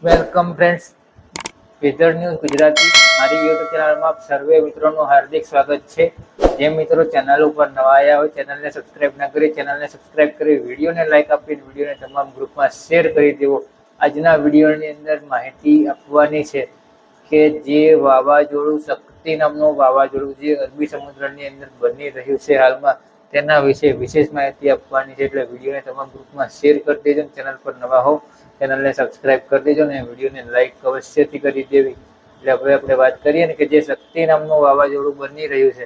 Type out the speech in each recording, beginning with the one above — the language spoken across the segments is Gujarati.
Welcome friends, weather news Gujarati મારી યુટ્યુબ ચેનલમાં આપ સર્વે મિત્રોનું હાર્દિક સ્વાગત છે. જે મિત્રો ચેનલ ઉપર નવા આવ્યા હોય ચેનલને સબસ્ક્રાઇબ ના કરી ચેનલને સબસ્ક્રાઇબ કરી વિડીયોને લાઇક આપીને વિડીયોને તમામ ગ્રુપમાં શેર કરી દેવો. આજના વિડીયોની અંદર માહિતી આપવાની છે કે જે વાવાઝોડું શક્તિ નામનું વાવાઝોડું જે અરબી સમુદ્રની અંદર બની રહ્યું છે હાલમાં, તેના વિશે વિશેષ માહિતી આપવાની છે. એટલે વિડીયોને તમામ ગ્રુપમાં શેર કરી દેજો. ચેનલ પર નવા હો ચેનલને સબસ્ક્રાઇબ કરી દેજો ને વિડીયોને લાઇક અવશ્યથી કરી દેવી. એટલે હવે આપણે વાત કરીએ ને કે જે શક્તિ નામનું વાવાઝોડું બની રહ્યું છે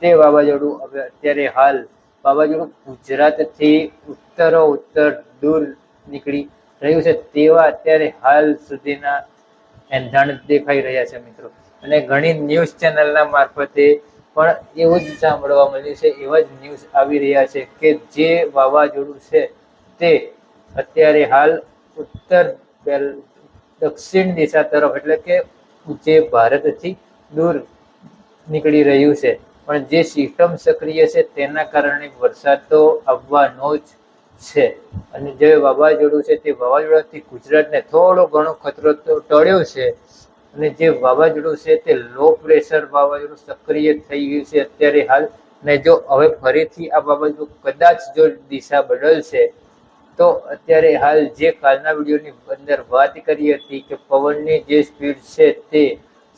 તે વાવાઝોડું હવે અત્યારે હાલ વાવાઝોડું ગુજરાતથી ઉત્તર દૂર નીકળી રહ્યું છે તેવા અત્યારે હાલ સુધીના એંધાણ દેખાઈ રહ્યા છે મિત્રો. અને ઘણી ન્યૂઝ ચેનલના મારફતે પણ એવું જ સાંભળવા મળ્યું છે, એવા જ ન્યૂઝ આવી રહ્યા છે કે જે વાવાઝોડું છે તે અત્યારે હાલ ઉત્તર દક્ષિણ દિશા તરફ એટલે કે જે ભારતથી દૂર નીકળી રહ્યું છે. પણ જે સિસ્ટમ સક્રિય છે તેના કારણે વરસાદ તો આવવાનો જ છે. અને જે વાવાઝોડું છે તે વાવાઝોડાથી ગુજરાતને થોડો ઘણો ખતરો તો ટળ્યો છે. અને જે વાવાઝોડું છે તે લો પ્રેશર વાવાઝોડું સક્રિય થઈ ગયું છે અત્યારે હાલ. ને જો હવે ફરીથી આ વાવાઝોડું કદાચ જો દિશા બદલશે તો અત્યારે હાલ જે કાલના વિડીયોની અંદર વાત કરી હતી કે પવનની જે સ્પીડ છે તે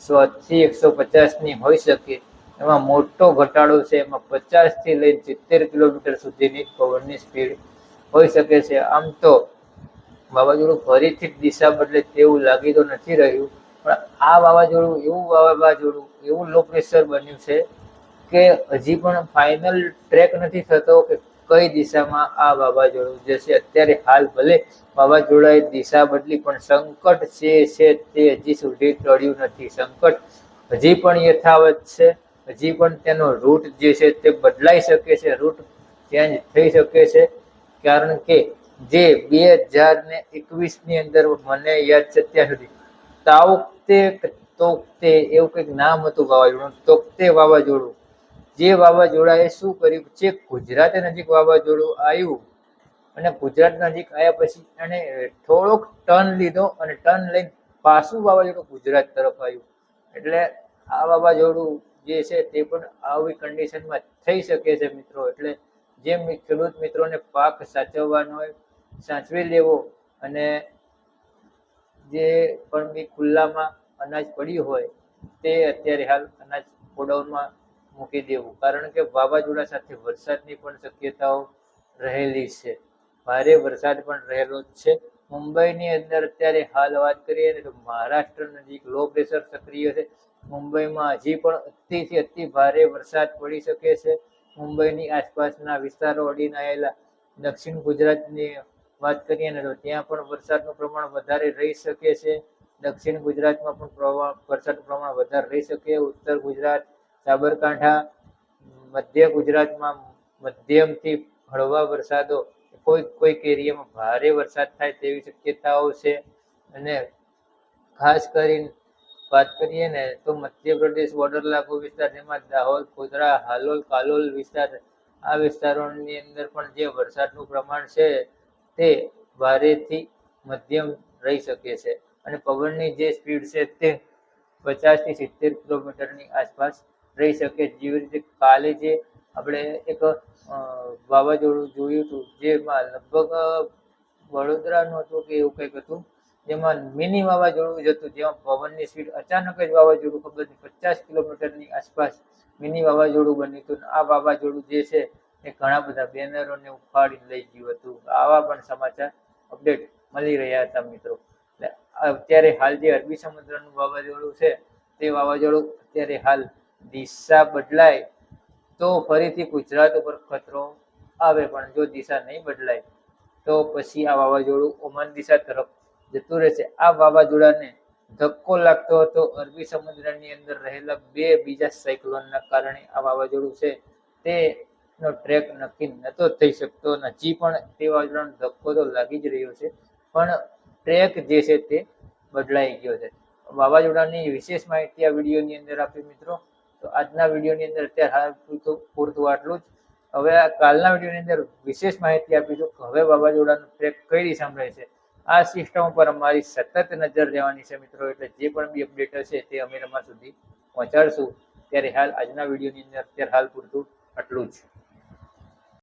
100 થી 150 ની હોઈ શકે, એમાં મોટો ઘટાડો છે. એમાં 50 થી લઈને 70 કિલોમીટર સુધીની પવનની સ્પીડ હોઈ શકે છે. આમ તો વાવાઝોડું ફરીથી દિશા બદલે તેવું લાગી તો નથી રહ્યું, પણ આ વાવાઝોડું એવું લો પ્રેશર બન્યું છે કે હજી પણ ફાઇનલ ટ્રેક નથી થતો કે કઈ દિશામાં આ વાવાઝોડું જશે. અત્યારે હાલ ભલે વાવાઝોડાએ દિશા બદલી પણ સંકટ છે તે હજી સુધી ટળ્યું નથી. સંકટ હજી પણ યથાવત છે. હજી પણ તેનો રૂટ જે છે તે બદલાઈ શકે છે, રૂટ ચેન્જ થઈ શકે છે. કારણ કે જે 2021 ની અંદર મને યાદ છે ત્યાં સુધી તોકતે એવું કંઈક નામ હતું વાવાઝોડું, તોકતે વાવાઝોડું. જે વાવાઝોડાએ શું કર્યું છે, ગુજરાત નજીક વાવાઝોડું આવ્યું અને ગુજરાત નજીક આવ્યા પછી એને થોડોક ટર્ન લીધો અને ટર્ન લઈને પાછું વાવાઝોડું ગુજરાત તરફ આવ્યું. એટલે આ વાવાઝોડું જે છે તે પણ આવી કન્ડિશનમાં થઈ શકે છે મિત્રો. એટલે જે ખેડૂત મિત્રોને પાક સાચવવાનો હોય સાચવી લેવો, અને જે પણ બી ખુલ્લામાં અનાજ પડ્યું હોય તે અત્યારે હાલ અનાજ ગોડાઉનમાં મૂકી દેવું. કારણ કે વાવાઝોડા સાથે વરસાદની પણ શક્યતાઓ રહેલી છે. ભારે વરસાદ પણ રહેલો જ છે. મુંબઈની અંદર અત્યારે હાલ વાત કરીએ ને તો મહારાષ્ટ્ર નજીક લો પ્રેશર સક્રિય છે. મુંબઈમાં હજી પણ અતિથી અતિ ભારે વરસાદ પડી શકે છે. મુંબઈની આસપાસના વિસ્તારો અડીને આવેલા દક્ષિણ ગુજરાતની વાત કરીએ ને તો ત્યાં પણ વરસાદનું પ્રમાણ વધારે રહી શકે છે. દક્ષિણ ગુજરાતમાં પણ વરસાદનું પ્રમાણ વધારે રહી શકે. ઉત્તર ગુજરાત, સાબરકાંઠા, મધ્ય ગુજરાતમાં મધ્યમથી હળવા વરસાદો, કોઈક એરિયામાં ભારે વરસાદ થાય તેવી શક્યતાઓ છે. અને ખાસ કરીને વાત કરીએ ને તો મધ્યપ્રદેશ બોર્ડર લાગુ વિસ્તાર, જેમાં દાહોદ, ગોધરા, હાલોલ, કાલોલ વિસ્તાર, આ વિસ્તારોની અંદર પણ જે વરસાદનું પ્રમાણ છે તે ભારેથી મધ્યમ રહી શકે છે. અને પવનની જે સ્પીડ છે તે 50 થી 70 કિલોમીટરની આસપાસ રહી શકે. જેવી રીતે કાલે જે આપણે એક વાવાઝોડું જોયું હતું જેમાં લગભગ વડોદરાનું હતું કે એવું કંઈક હતું, જેમાં મિની વાવાઝોડું જ હતું, જેમાં પવનની સ્પીડ અચાનક જ વાવાઝોડું ખબર નહીં 50 કિલોમીટરની આસપાસ મિની વાવાઝોડું બન્યું હતું. આ વાવાઝોડું જે છે એ ઘણા બધા બેનરોને ઉખાડીને લઈ ગયું હતું. આવા પણ સમાચાર અપડેટ મળી રહ્યા હતા મિત્રો. એટલે અત્યારે હાલ જે અરબી સમુદ્રનું વાવાઝોડું છે તે વાવાઝોડું અત્યારે હાલ દિશા બદલાય તો ફરીથી ગુજરાત ઉપર ખતરો આવે, પણ જો દિશા નહીં બદલાય તો પછી આ વાવાઝોડું ઓમાન દિશા તરફ જતું રહેશે. આ વાવાઝોડાને ધક્કો લાગતો હતો અરબી સમુદ્રની અંદર રહેલા બે બીજા સાયક્લોનના કારણે. આ વાવાઝોડું છે તેનો ટ્રેક નક્કી નતો થઈ શકતો. હજી પણ તે વાવાઝોડાનો ધક્કો તો લાગી જ રહ્યો છે, પણ ટ્રેક જે છે તે બદલાઈ ગયો છે. વાવાઝોડાની વિશેષ માહિતી આ વિડીયોની અંદર આપી મિત્રો. તો આજના વિડીયોની અંદર અત્યારે હાલ પૂરતું આટલું જ. હવે કાલના વિડીયોની અંદર વિશેષ માહિતી આપીશું કે હવે વાવાઝોડાનો ટ્રેક કઈ દિશામાં રહેશે. આ સિસ્ટમ ઉપર અમારી સતત નજર રહેવાની છે મિત્રો. એટલે જે પણ બી અપડેટ હશે તે અમે તમારા સુધી પહોંચાડશું. ત્યારે હાલ આજના વિડીયોની અંદર અત્યારે હાલ પૂરતું આટલું જ.